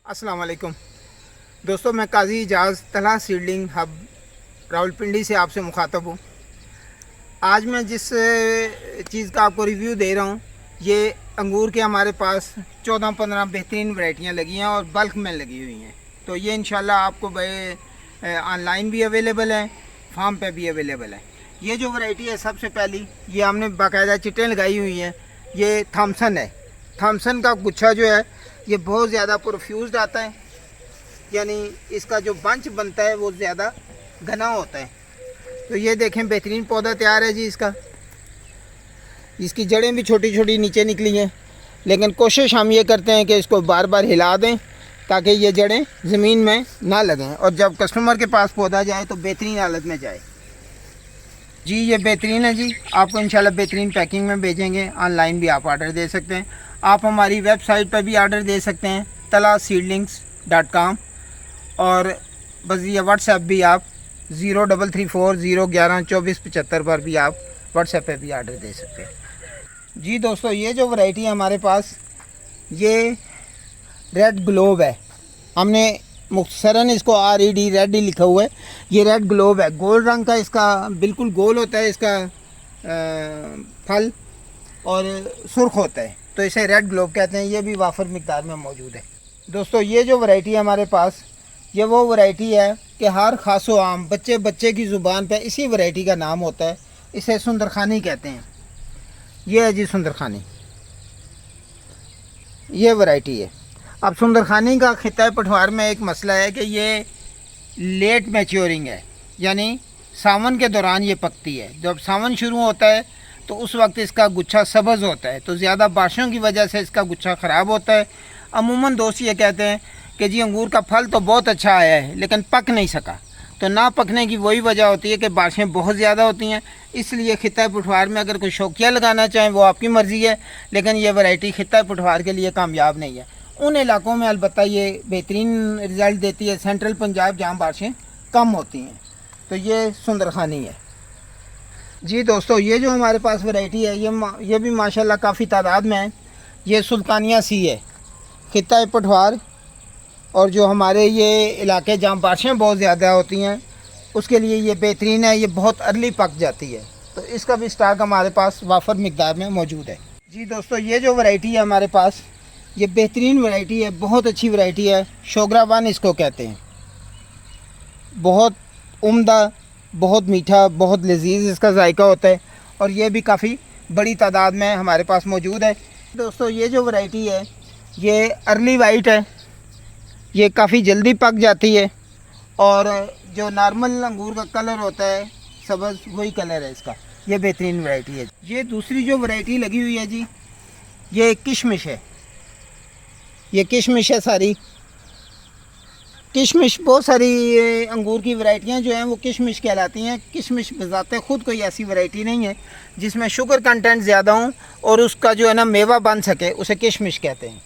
अस्सलाम वालेकुम दोस्तों, मैं काजी इजाज़ तलहा सीडलिंग हब रावलपिंडी से आपसे मुखातब हूँ। आज मैं जिस चीज़ का आपको रिव्यू दे रहा हूँ, ये अंगूर के हमारे पास 14-15 बेहतरीन वैरायटियाँ लगी हैं और बल्क में लगी हुई हैं। तो ये इंशाल्लाह आपको ऑनलाइन भी अवेलेबल है, फार्म पे भी अवेलेबल है। ये जो वैरायटी है, सबसे पहली ये हमने बाकायदा चिटें लगाई हुई हैं। ये थॉमसन है। थॉमसन का गुच्छा जो है ये बहुत ज़्यादा प्रोफ्यूज़ड आता है, यानी इसका जो बंच बनता है वो ज़्यादा घना होता है। तो ये देखें, बेहतरीन पौधा तैयार है जी इसकी जड़ें भी छोटी छोटी नीचे निकली हैं, लेकिन कोशिश हम ये करते हैं कि इसको बार बार हिला दें ताकि ये जड़ें ज़मीन में ना लगें और जब कस्टमर के पास पौधा जाए तो बेहतरीन हालत में जाए। जी ये बेहतरीन है जी, आपको इंशाल्लाह बेहतरीन पैकिंग में भेजेंगे। ऑनलाइन भी आप ऑर्डर दे सकते हैं। आप हमारी वेबसाइट पर भी ऑर्डर दे सकते हैं, talaseedlings.com, और बस ये व्हाट्सएप भी आप 033401142575 पर भी आप व्हाट्सएप पे भी ऑर्डर दे सकते हैं। जी दोस्तों, ये जो वैरायटी है हमारे पास, ये रेड ग्लोब है। हमने मुख्तसरन इसको RED रेड ही लिखा हुआ है। ये रेड ग्लोब है, गोल्ड रंग का इसका बिल्कुल गोल होता है इसका फल, और सुर्ख होता है, तो इसे रेड ग्लोब कहते हैं। ये भी वाफर मिकदार में मौजूद है। दोस्तों ये जो वैरायटी है हमारे पास, ये वो वैरायटी है कि हर खासो आम बच्चे की ज़ुबान पे इसी वैरायटी का नाम होता है। इसे सुंदरखानी कहते हैं। ये है जी सुंदरखानी, ये वैरायटी है। अब सुंदरखानी का खिता पठवार में एक मसला है कि ये लेट मैच्योरिंग है, यानी सावन के दौरान ये पकती है। जब सावन शुरू होता है तो उस वक्त इसका गुच्छा सब्ज़ होता है, तो ज़्यादा बारिशों की वजह से इसका गुच्छा ख़राब होता है। अमूमन दोस्त ये कहते हैं कि जी अंगूर का फल तो बहुत अच्छा आया है लेकिन पक नहीं सका। तो ना पकने की वही वजह होती है कि बारिशें बहुत ज़्यादा होती हैं। इसलिए खिता पठवार में अगर कोई शौकिया लगाना चाहें वो आपकी मर्ज़ी है, लेकिन ये वैरायटी खिता पठवार के लिए कामयाब नहीं है। उन इलाकों में अलबत्ता ये बेहतरीन रिज़ल्ट देती है, सेंट्रल पंजाब जहाँ बारिशें कम होती हैं। तो ये सुंदरखानी है जी। दोस्तों ये जो हमारे पास वैरायटी है, ये भी माशाल्लाह काफ़ी तादाद में है। ये सुल्तानिया सी है, खिता पठवार, और जो हमारे ये इलाके जहाँ बारिशें बहुत ज़्यादा होती हैं उसके लिए ये बेहतरीन है। ये बहुत अर्ली पक जाती है, तो इसका भी स्टॉक हमारे पास वाफर मिकदार में मौजूद है जी। दोस्तों ये जो वैरायटी है हमारे पास, ये बेहतरीन वैरायटी है, बहुत अच्छी वैरायटी है। शोगराबान इसको कहते हैं। बहुत उम्दा, बहुत मीठा, बहुत लजीज इसका जायका होता है, और ये भी काफ़ी बड़ी तादाद में हमारे पास मौजूद है। दोस्तों ये जो वैरायटी है ये अर्ली वाइट है, ये काफ़ी जल्दी पक जाती है, और जो नॉर्मल अंगूर का कलर होता है सब्ज़, वही कलर है इसका। ये बेहतरीन वैरायटी है। ये दूसरी जो वैरायटी लगी हुई है जी, ये किशमिश है। ये किशमिश है सारी। किशमिश, बहुत सारी अंगूर की वैरायटियां जो हैं वो किशमिश कहलाती हैं। किशमिश बज़ाते खुद कोई ऐसी वैरायटी नहीं है जिसमें शुगर कंटेंट ज़्यादा हो और उसका जो है ना मेवा बन सके, उसे किशमिश कहते हैं।